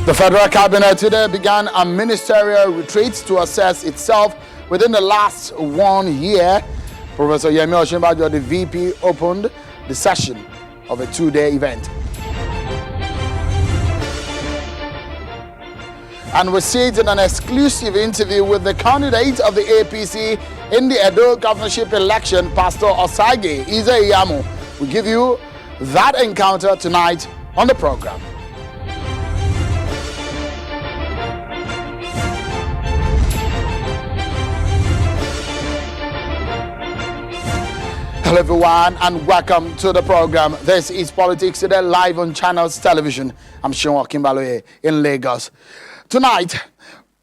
The Federal Cabinet today began a ministerial retreat to assess itself within the last 1 year. Professor Yemi Osinbajo, the VP, opened the session of a 2-day event. And we see it in an exclusive interview with the candidate of the APC in the Edo governorship election, Pastor Osagie Ize-Iyamu. We give you that encounter tonight on the program. Hello everyone and welcome to the program. This is Politics Today live on Channels Television. I'm Sean Kimbaloye in Lagos. Tonight,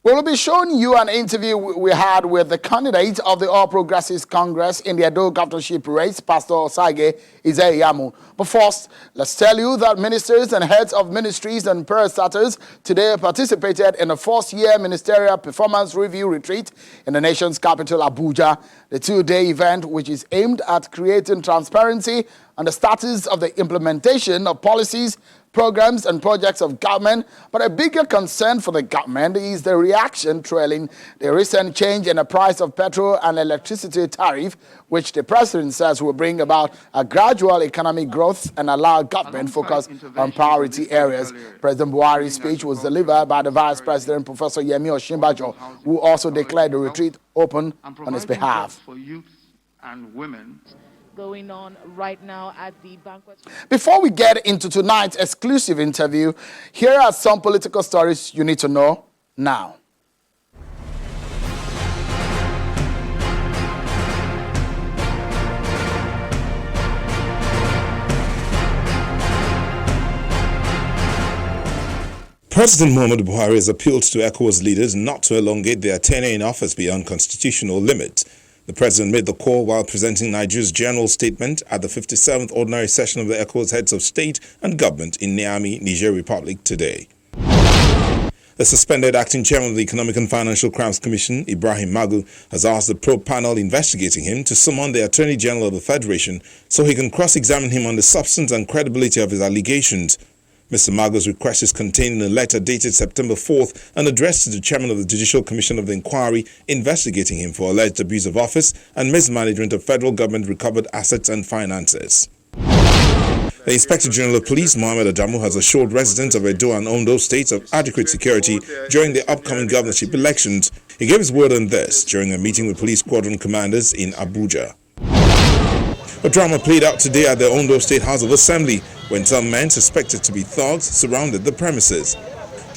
we'll be showing you an interview we had with the candidate of the All Progressives Congress in the Edo governorship race, Pastor Osagie Ize-Iyamu. But first, let's tell you that ministers and heads of ministries and parastatals today participated in the first-year ministerial performance review retreat in the nation's capital, Abuja. The 2-day event, which is aimed at creating transparency on the status of the implementation of policies, programs and projects of government, but a bigger concern for the government is the reaction trailing the recent change in the price of petrol and electricity tariff, which the president says will bring about a gradual economic growth and allow government focus on priority areas. President Buhari's speech was delivered by the Vice President, Professor Yemi Osinbajo, who also declared the retreat open on his behalf. For youth and women going on right now at the banquet. Before we get into tonight's exclusive interview, here are some political stories you need to know now. President Muhammadu Buhari has appealed to ECOWAS leaders not to elongate their tenure in office beyond constitutional limits. The president made the call while presenting Nigeria's general statement at the 57th ordinary session of the ECOWAS heads of state and government in Niamey, Niger Republic today. The suspended acting chairman of the Economic and Financial Crimes Commission, Ibrahim Magu, has asked the probe panel investigating him to summon the Attorney General of the Federation so he can cross-examine him on the substance and credibility of his allegations. Mr. Magu's request is contained in a letter dated September 4th and addressed to the chairman of the Judicial Commission of the Inquiry investigating him for alleged abuse of office and mismanagement of federal government recovered assets and finances. The Inspector General of Police, Mohammed Adamu, has assured residents of Edo and Ondo states of adequate security during the upcoming governorship elections. He gave his word on this during a meeting with police squadron commanders in Abuja. A drama played out today at the Ondo State House of Assembly when some men suspected to be thugs surrounded the premises.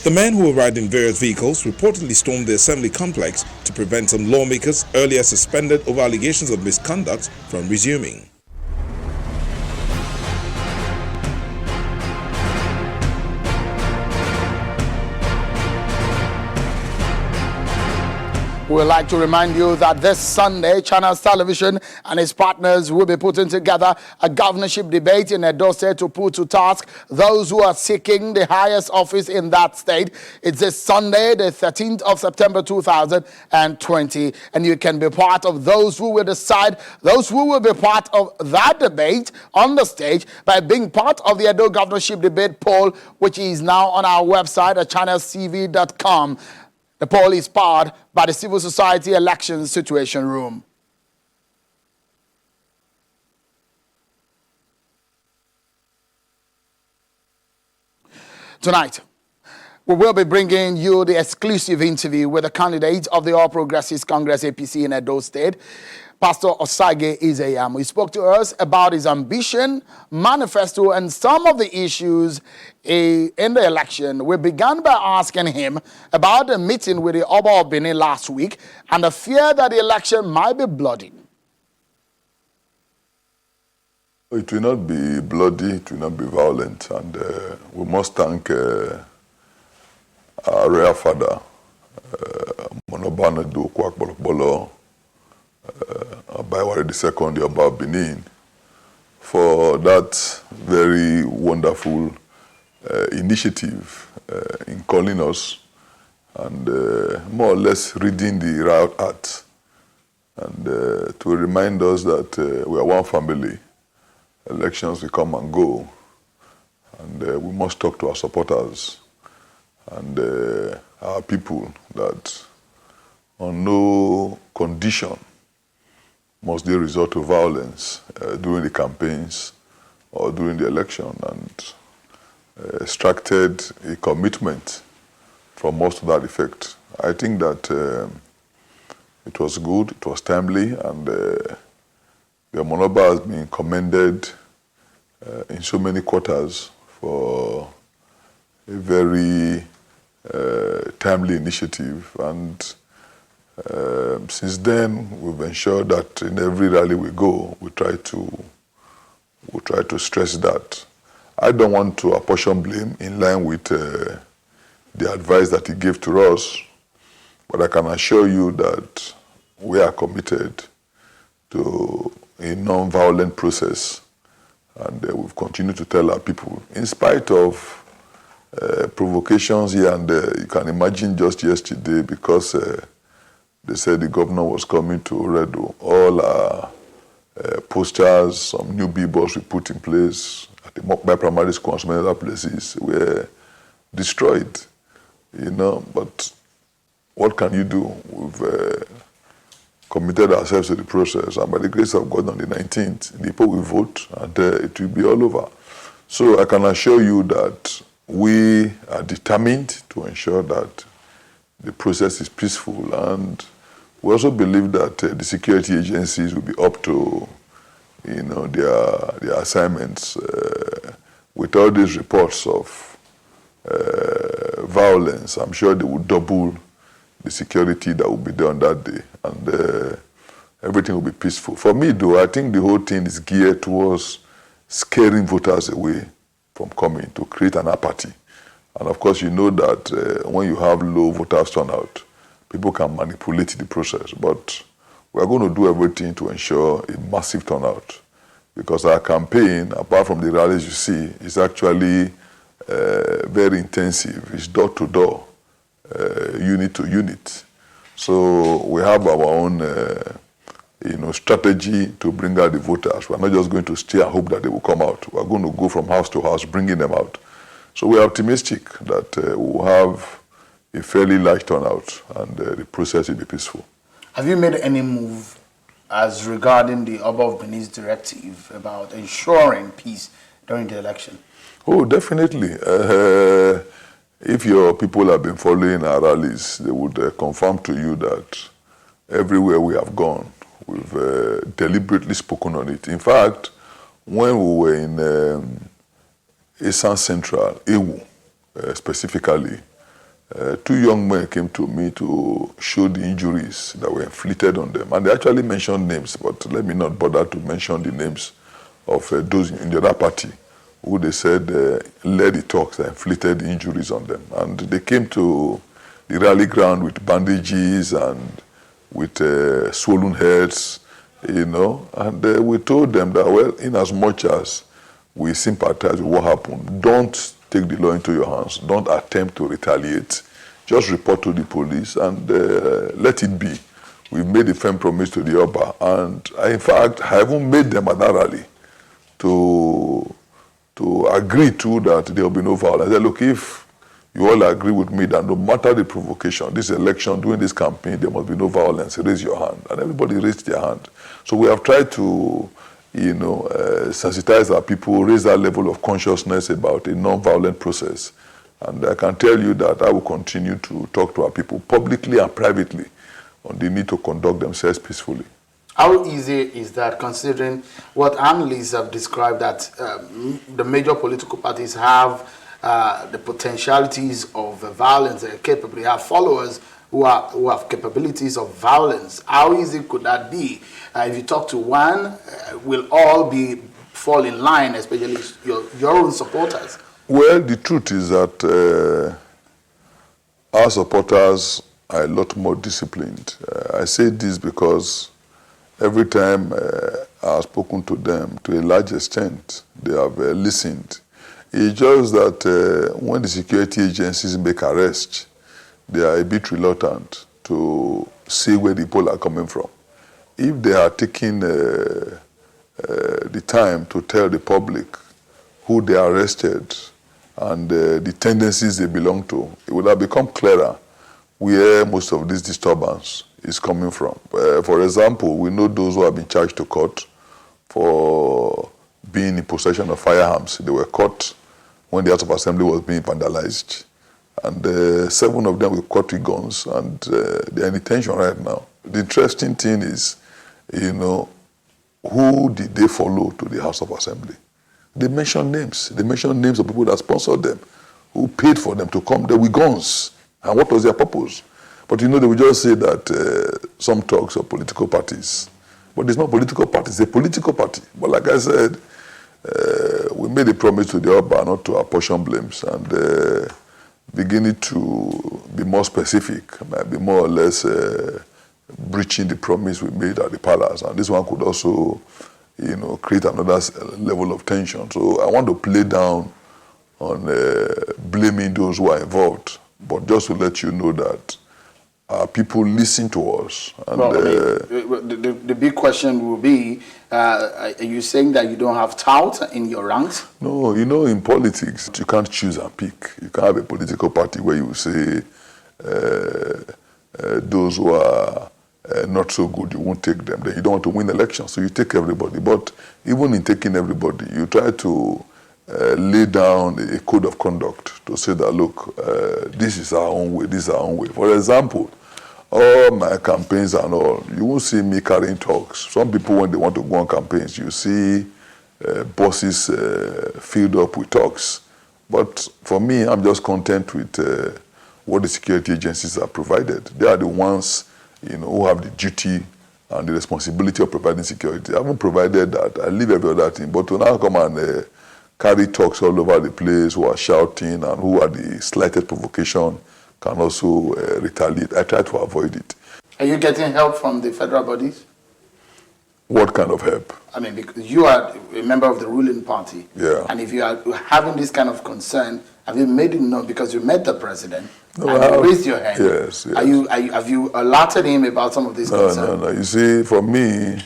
The men, who arrived in various vehicles, reportedly stormed the assembly complex to prevent some lawmakers earlier suspended over allegations of misconduct from resuming. We would like to remind you that this Sunday, Channels Television and its partners will be putting together a governorship debate in Edo State to put to task those who are seeking the highest office in that state. It's this Sunday, the 13th of September 2020, and you can be part of those who will decide, those who will be part of that debate on the stage by being part of the Edo governorship debate poll, which is now on our website at channelstv.com. The poll is powered by the Civil Society Elections Situation Room. Tonight, we will be bringing you the exclusive interview with the candidate of the All Progressives Congress APC in Edo State, Pastor Osagie Ize-Iyamu. He spoke to us about his ambition, manifesto, and some of the issues in the election. We began by asking him about the meeting with the Oba of Benin last week and the fear that the election might be bloody. It will not be bloody, it will not be violent, and we must thank our royal father, Monobana Dokuak Bolokbolo, Abaiwari II, the Oba of Benin, for that very wonderful initiative in calling us and more or less reading the Riot Act, and to remind us that we are one family. Elections will come and go, and we must talk to our supporters. and our people that on no condition must they resort to violence during the campaigns or during the election, and extracted a commitment from us to that effect. I think that it was good, it was timely, and the Monoba has been commended in so many quarters for a very timely initiative. And since then, we've ensured that in every rally we go, we try to stress that. I don't want to apportion blame in line with the advice that he gave to us, but I can assure you that we are committed to a non-violent process, and we've continued to tell our people, in spite of provocations here and there. You can imagine just yesterday, because they said the governor was coming to Oredo, all our posters, some new billboards we put in place at the Mokbai Primary School and some other places were destroyed, but what can you do? We've committed ourselves to the process, and by the grace of God, on the 19th, the people will vote, and it will be all over. So I can assure you that we are determined to ensure that the process is peaceful, and we also believe that the security agencies will be up to their assignments. With all these reports of violence, I'm sure they will double the security that will be there on that day, and everything will be peaceful. For me, though, I think the whole thing is geared towards scaring voters away from coming, to create an apathy. And of course, you know that when you have low voters turnout, people can manipulate the process. But we are going to do everything to ensure a massive turnout, because our campaign, apart from the rallies you see, is actually very intensive. It's door to door, unit to unit. So we have our own strategy to bring out the voters. We're not just going to stay and hope that they will come out. We're going to go from house to house, bringing them out. So we're optimistic that we'll have a fairly large turnout, and the process will be peaceful. Have you made any move as regarding the Oba of Benin's directive about ensuring peace during the election? Oh, definitely. If your people have been following our rallies, they would confirm to you that everywhere we have gone, we've deliberately spoken on it. In fact, when we were in Esan Central, Ewu, specifically, two young men came to me to show the injuries that were inflicted on them. And they actually mentioned names, but let me not bother to mention the names of those in the other party who they said led the talks that inflicted the injuries on them. And they came to the rally ground with bandages and with swollen heads, and we told them that, well, in as much as we sympathize with what happened, don't take the law into your hands. Don't attempt to retaliate. Just report to the police and let it be. We made a firm promise to the Oba, and in fact, I haven't made them at that rally to agree to that there will be no violence. I said, look, if you all agree with me that no matter the provocation, this election, during this campaign, there must be no violence, raise your hand. And everybody raised their hand. So we have tried to sensitize our people, raise that level of consciousness about a non-violent process. And I can tell you that I will continue to talk to our people publicly and privately on the need to conduct themselves peacefully. How easy is that, considering what analysts have described, that the major political parties have the potentialities of violence, they're capable, they have followers who have capabilities of violence? How easy could that be? If you talk to one, will all fall in line, especially your own supporters? Well, the truth is that our supporters are a lot more disciplined. I say this because every time I've spoken to them, to a large extent, they have listened. It's just that when the security agencies make arrests, they are a bit reluctant to see where the people are coming from. If they are taking the time to tell the public who they arrested and the tendencies they belong to, it would have become clearer where most of this disturbance is coming from. For example, we know those who have been charged to court for being in possession of firearms. They were caught when the House of Assembly was being vandalized. And 7 of them were caught with guns, and they're in detention right now. The interesting thing is, who did they follow to the House of Assembly? They mentioned names. They mentioned names of people that sponsored them, who paid for them to come there with guns. And what was their purpose? But they will just say that some talks of political parties. But it's not political parties, it's a political party. But like I said, we made a promise to the Oba not to apportion blames, and beginning to be more specific, might be more or less breaching the promise we made at the palace. And this one could also, create another level of tension. So I want to play down on blaming those who are involved, but just to let you know that people listen to us. And, well, the big question will be, are you saying that you don't have tout in your ranks? No, in politics, you can't choose and pick. You can't have a political party where you say those who are not so good, you won't take them. Then you don't want to win elections, so you take everybody. But even in taking everybody, you try to lay down a code of conduct to say that, look, this is our own way, this is our own way. For example, all my campaigns and all, you won't see me carrying talks. Some people, when they want to go on campaigns, you see buses filled up with talks. But for me, I'm just content with what the security agencies have provided. They are the ones, who have the duty and the responsibility of providing security. I haven't provided that. I leave every other thing. But to now come and carry talks all over the place, who are shouting and who are the slightest provocation can also retaliate. I try to avoid it. Are you getting help from the federal bodies? What kind of help? I mean, because you are a member of the ruling party. Yeah. And if you are having this kind of concern, have you made it known because you met the president? No, and you raised your hand? Yes. Have you alerted him about some of these concerns? No. You see, for me,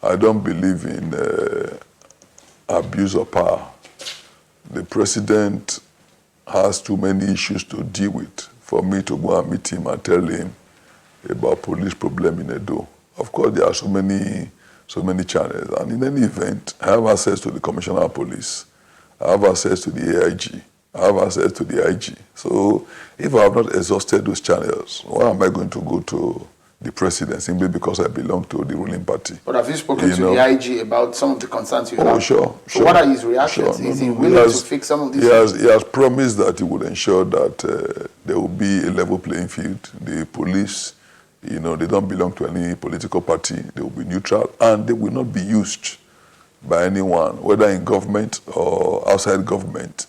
I don't believe in abuse of power. The president has too many issues to deal with for me to go and meet him and tell him about police problem in Edo. Of course, there are so many channels, and in any event, I have access to the Commissioner of Police, I have access to the AIG, I have access to the IG. So if I have not exhausted those channels, why am I going to go to the president simply because I belong to the ruling party? But have you spoken to the IG about some of the concerns you have? Oh, sure. So what are his reactions? Sure. Is he willing to fix some of these things? He has promised that he will ensure that there will be a level playing field. The police, they don't belong to any political party. They will be neutral, and they will not be used by anyone, whether in government or outside government.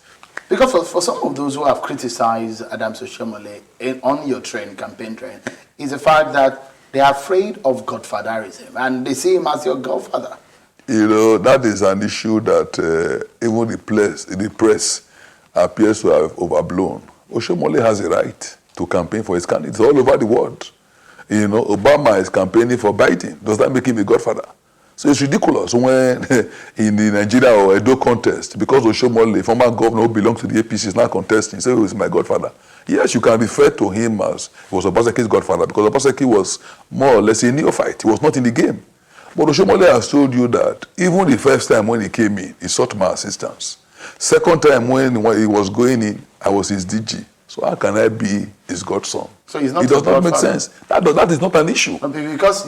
Because for some of those who have criticized Adams Oshiomhole on your campaign train, is the fact that they are afraid of godfatherism and they see him as your godfather. That is an issue that even the press appears to have overblown. Oshiomhole has a right to campaign for his candidates all over the world. Obama is campaigning for Biden. Does that make him a godfather? So it's ridiculous when in the Nigeria or Edo contest, because Oshiomhole, former governor who belongs to the APC, is now contesting, say, he's my godfather. Yes, you can refer to him as he was Obaseki's godfather, because Obaseki was more or less a neophyte. He was not in the game. But Oshiomhole has told you that even the first time when he came in, he sought my assistance. Second time when he was going in, I was his DG. So how can I be his godson? So he's not. It does not make sense. That is not an issue. Because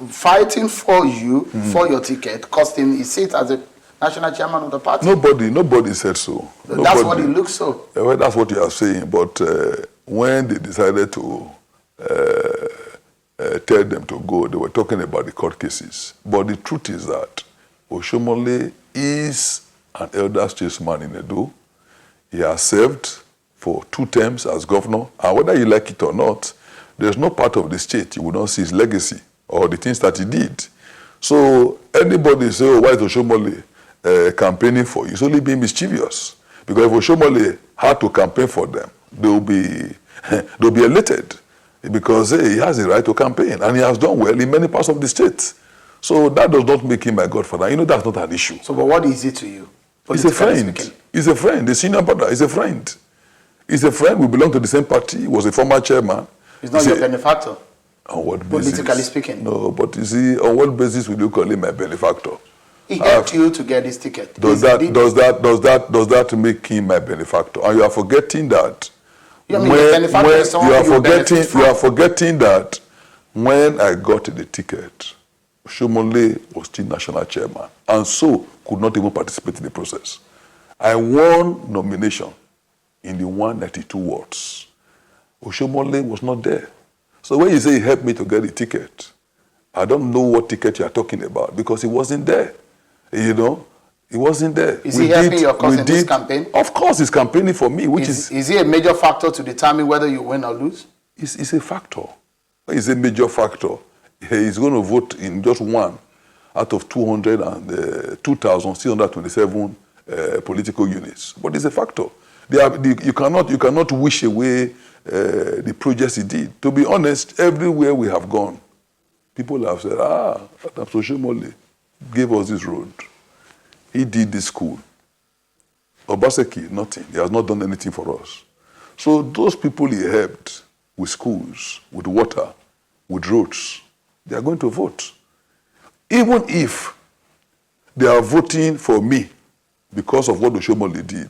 fighting for you for your ticket cost him his seat as a national chairman of the party. Nobody said so. That's what it looks so. Well, that's what you are saying. But when they decided to tell them to go, they were talking about the court cases. But the truth is that Oshiomhole is an elder statesman in Edo. He has served for 2 terms as governor, and whether you like it or not, there's no part of the state you will not see his legacy or the things that he did. So anybody say, why is Oshiomhole campaigning for you? It's only being mischievous. Because if Oshiomhole had to campaign for them, they'll be elated because he has the right to campaign, and he has done well in many parts of the state. So that does not make him my godfather. That's not an issue. So, but what is it to you? He's a politically friend. speaking? He's a friend. The senior brother is a friend. He's a friend. We belong to the same party. He was a former chairman. He's not your benefactor, On what basis? politically speaking. No, but you see, on what basis will you call him a benefactor? He helped you to get this ticket. Does that make him my benefactor? And you are forgetting that. You mean the benefactor is someone you benefit from? You are forgetting that when I got the ticket, Shomole was still national chairman and so could not even participate in the process. I won nomination in the 192 wards. Oshomole was not there. So when you say he helped me to get the ticket, I don't know what ticket you are talking about because he wasn't there. You know, he wasn't there. Is he helping your cause in this campaign? Of course, he's campaigning for me, which is he a major factor to determine whether you win or lose? It's a factor. It's a major factor. He's going to vote in just one out of 2,627 political units. But it's a factor. You cannot wish away the projects he did. To be honest, everywhere we have gone, people have said, Oshomole gave us this road. He did this school. Obaseki, nothing. He has not done anything for us. So those people he helped with schools, with water, with roads, they are going to vote. Even if they are voting for me because of what Oshomole did,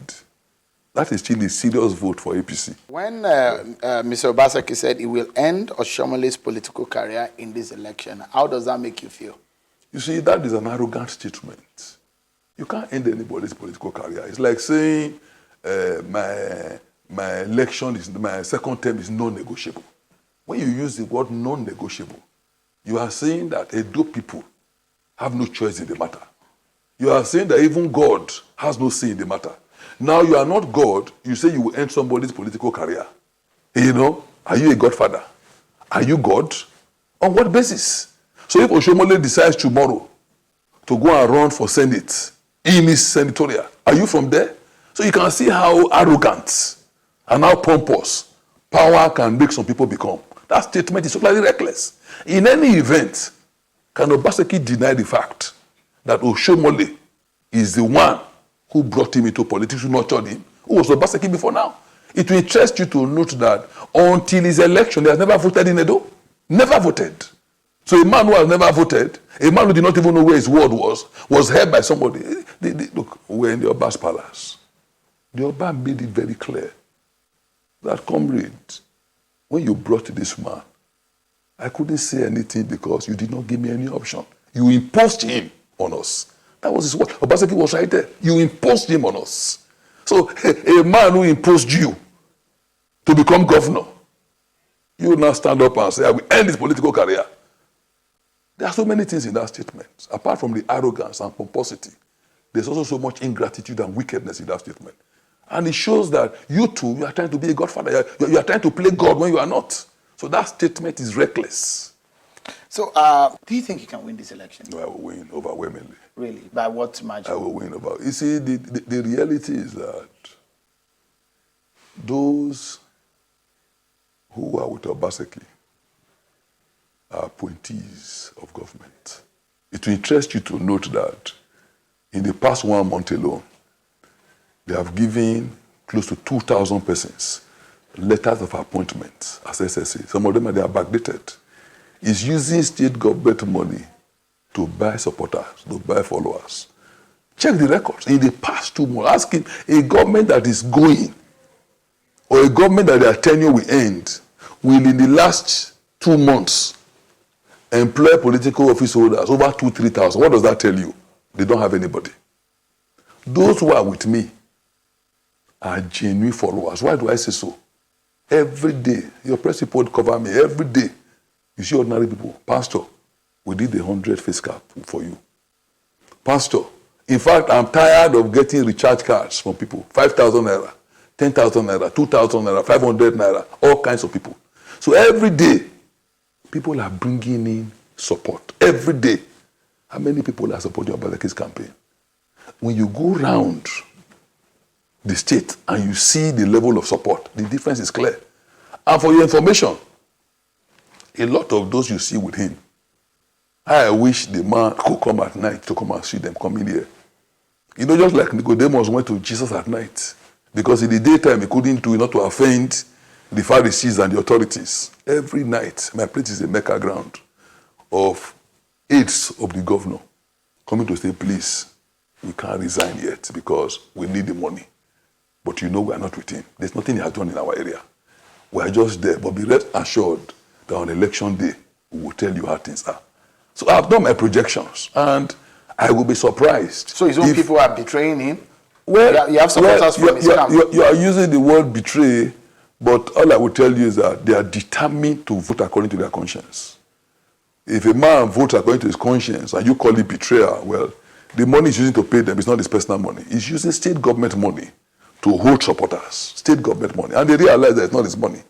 that is still a serious vote for APC. When Mr. Obaseki said he will end Oshomole's political career in this election, how does that make you feel? You see, that is an arrogant statement. You can't end anybody's political career. It's like saying my second term is non-negotiable. When you use the word non-negotiable, you are saying that Edo people have no choice in the matter. You are saying that even God has no say in the matter. Now you are not God, you say you will end somebody's political career. You know, are you a godfather? Are you God? On what basis? So if Oshomole decides tomorrow to go and run for Senate in his senatorial, are you from there? So you can see how arrogant and how pompous power can make some people become. That statement is totally reckless. In any event, can Obaseki deny the fact that Oshomole is the one who brought him into politics, who nurtured him? Who was Obaseki before now? It will interest you to note that until his election, he has never voted in Edo. Never voted. So a man who has never voted, a man who did not even know where his word was held by somebody. Look, we're in the Oba's palace. The Oba made it very clear that, comrade, when you brought this man, I couldn't say anything because you did not give me any option. You imposed him on us. That was his word. Obaseki was right there. You imposed him on us. So a man who imposed you to become governor, you will now stand up and say, I will end his political career. There are so many things in that statement. Apart from the arrogance and pomposity, there's also so much ingratitude and wickedness in that statement. And it shows that you too, you are trying to be a godfather. You are trying to play God when you are not. So that statement is reckless. So, do you think you can win this election? No, I will win overwhelmingly. Really? By what margin? I will win over. You see, the reality is that those who are with Obaseki are appointees of government. It will interest you to note that in the past 1 month alone, they have given close to 2,000 persons letters of appointment as SSA. Some of them they are backdated. It's using state government money to buy supporters, to buy followers. Check the records. In the past 2 months, asking a government that is going or a government that their tenure will end will in the last 2 months employ political office holders over 2,000-3,000. What does that tell you? They don't have anybody. Those who are with me are genuine followers. Why do I say so? Every day, your press report cover me. Every day, you see ordinary people. Pastor, we did 100 face cap for you. Pastor, in fact, I'm tired of getting recharge cards from people. 5,000 naira, 10,000 naira, 2,000 naira, 500 naira, all kinds of people. So every day, people are bringing in support. Every day. How many people are supporting Obaseki's campaign? When you go round the state and you see the level of support, the difference is clear. And for your information, a lot of those you see with him, I wish the man could come at night to come and see them coming here. You know, just like Nicodemus went to Jesus at night, because in the daytime he couldn't do it not to offend the Pharisees and the authorities. Every night, my place is a Mecca ground of aides of the governor coming to say, please, we can't resign yet because we need the money. But you know we are not with him. There's nothing he has done in our area. We are just there. But be rest assured that on election day, we will tell you how things are. So I've done my projections, and I will be surprised. So his own people are betraying him? Well, you have supporters from his camp. You are using the word betray, but all I will tell you is that they are determined to vote according to their conscience. If a man votes according to his conscience and you call it betrayal, well, the money he's using to pay them is not his personal money. He's using state government money to hold supporters, state government money. And they realize that it's not his money.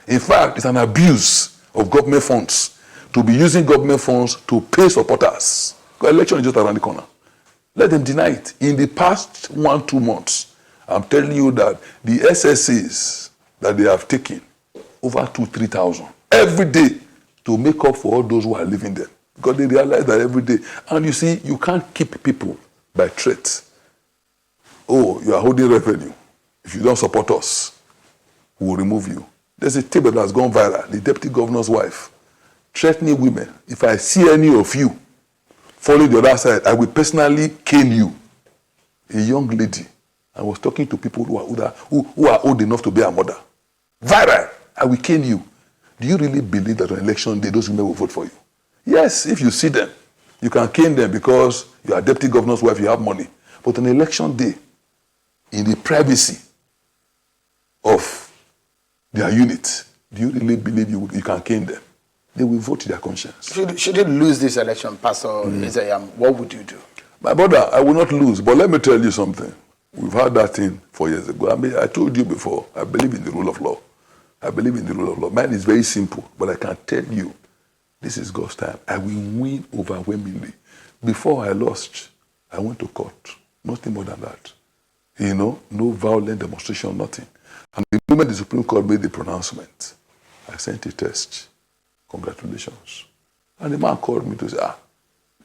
In fact, it's an abuse of government funds to be using government funds to pay supporters. The election is just around the corner. Let them deny it. In the past 1-2 months, I'm telling you that the SSAs that they have taken, over 2,000-3,000, every day to make up for all those who are leaving them. Because they realize that every day. And you see, you can't keep people by threats. Oh, you are holding revenue. If you don't support us, we will remove you. There's a tape that has gone viral. The deputy governor's wife threatening women. If I see any of you following the other side, I will personally cane you. A young lady. I was talking to people who are old enough to be a mother. Viral. I will cane you. Do you really believe that on election day, those women will vote for you? Yes, if you see them, you can cane them because you are deputy governor's wife, you have money. But on election day, in the privacy of their unit, do you really believe you can cane them? They will vote to their conscience. Should you lose this election, Pastor Isayam, what would you do? My brother, I will not lose, but let me tell you something. We've had that thing 4 years ago. I mean, I told you before, I believe in the rule of law. I believe in the rule of law. Mine is very simple, but I can tell you, this is God's time. I will win overwhelmingly. Before I lost, I went to court. Nothing more than that. You know, no violent demonstration, nothing. And the moment the Supreme Court made the pronouncement, I sent a test. Congratulations. And the man called me to say,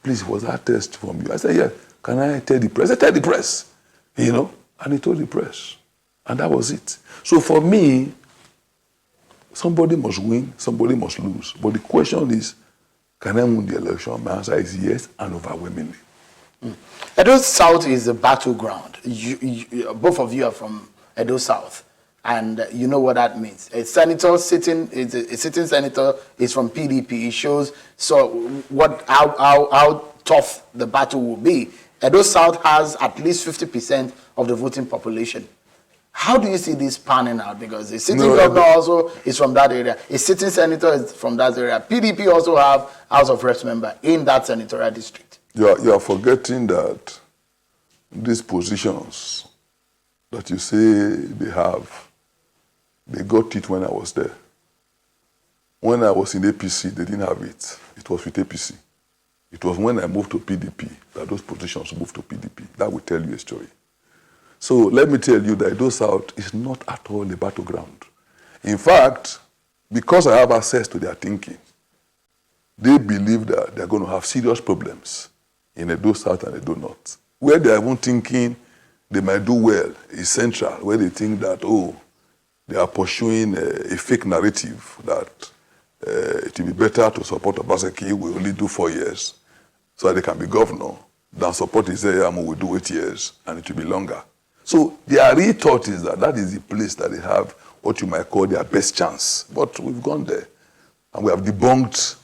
please, was that test from you? I said, yeah. Can I tell the press? I said, tell the press. You know, and he told the press. And that was it. So for me, somebody must win, somebody must lose. But the question is, can I win the election? My answer is yes, and overwhelmingly. Edo South is a battleground. Both of you are from Edo South, and you know what that means. A senator sitting, a sitting senator is from PDP. It shows how tough the battle will be. Edo South has at least 50% of the voting population. How do you see this panning out? Because the sitting governor also is from that area. A sitting senator is from that area. PDP also have House of Reps member in that senatorial district. You are forgetting that these positions that you say they have, they got it when I was there. When I was in APC, they didn't have it. It was with APC. It was when I moved to PDP that those positions moved to PDP. That will tell you a story. So let me tell you that Edo South is not at all a battleground. In fact, because I have access to their thinking, they believe that they're going to have serious problems in Edo South and Edo North. Where they are even thinking they might do well is Central, where they think that, they are pursuing a fake narrative that it will be better to support Obaseki, we only do 4 years, so that they can be governor, than support Isayam, who will do 8 years, and it will be longer. So their real thought is that is the place that they have what you might call their best chance. But we've gone there, and we have debunked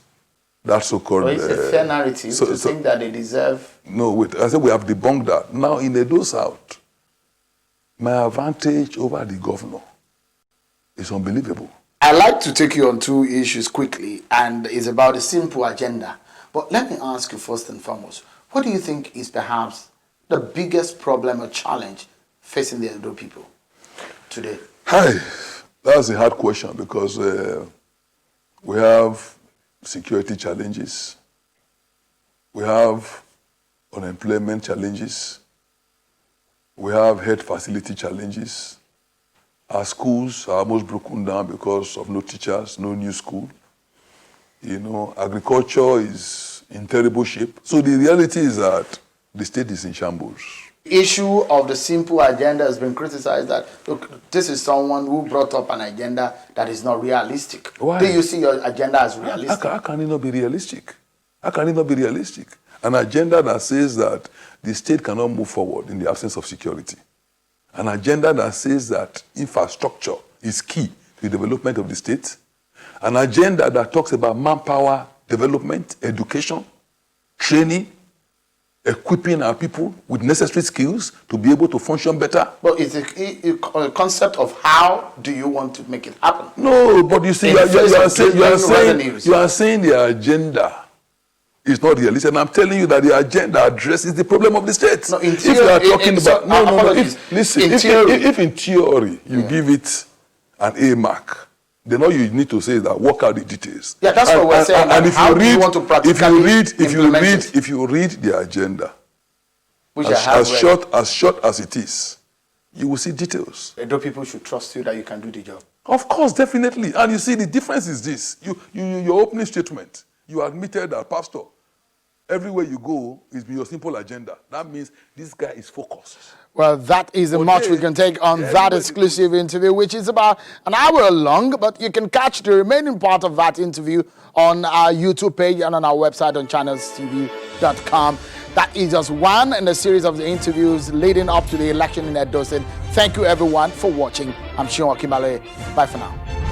that so-called... So it's a fair narrative to think that they deserve... No, wait, I said we have debunked that. Now in Edo South, my advantage over the governor is unbelievable. I'd like to take you on 2 issues quickly, and it's about a simple agenda. But let me ask you first and foremost, what do you think is perhaps the biggest problem or challenge facing the Edo people today? Hi, that's a hard question because we have security challenges, we have unemployment challenges, we have health facility challenges. Our schools are almost broken down because of no teachers, no new school. You know, agriculture is in terrible shape. So the reality is that the state is in shambles. Issue of the simple agenda has been criticized that, look, this is someone who brought up an agenda that is not realistic. Why? Do you see your agenda as realistic? How can it not be realistic? How can it not be realistic? An agenda that says that the state cannot move forward in the absence of security. An agenda that says that infrastructure is key to the development of the state. An agenda that talks about manpower development, education, training, equipping our people with necessary skills to be able to function better. But it's a concept of how do you want to make it happen? No, but you see, you are saying the agenda is not realistic. And I'm telling you that the agenda addresses the problem of the state. No, in if you are talking about, if in theory you give it an A mark, then all you need to say is that work out the details. Yeah, that's what we're saying. And how do you want to practically implement it? If you read the agenda, which as short as it is, you will see details. Do people should trust you that you can do the job? Of course, definitely. And you see, the difference is this. Your opening statement, you admitted that, Pastor, everywhere you go is your simple agenda. That means this guy is focused. Well, that is a much we can take on that exclusive interview, which is about an hour long, but you can catch the remaining part of that interview on our YouTube page and on our website on channelstv.com. That is just one in a series of the interviews leading up to the election in Edo State. Thank you, everyone, for watching. I'm Sean Akimbaloye. Bye for now.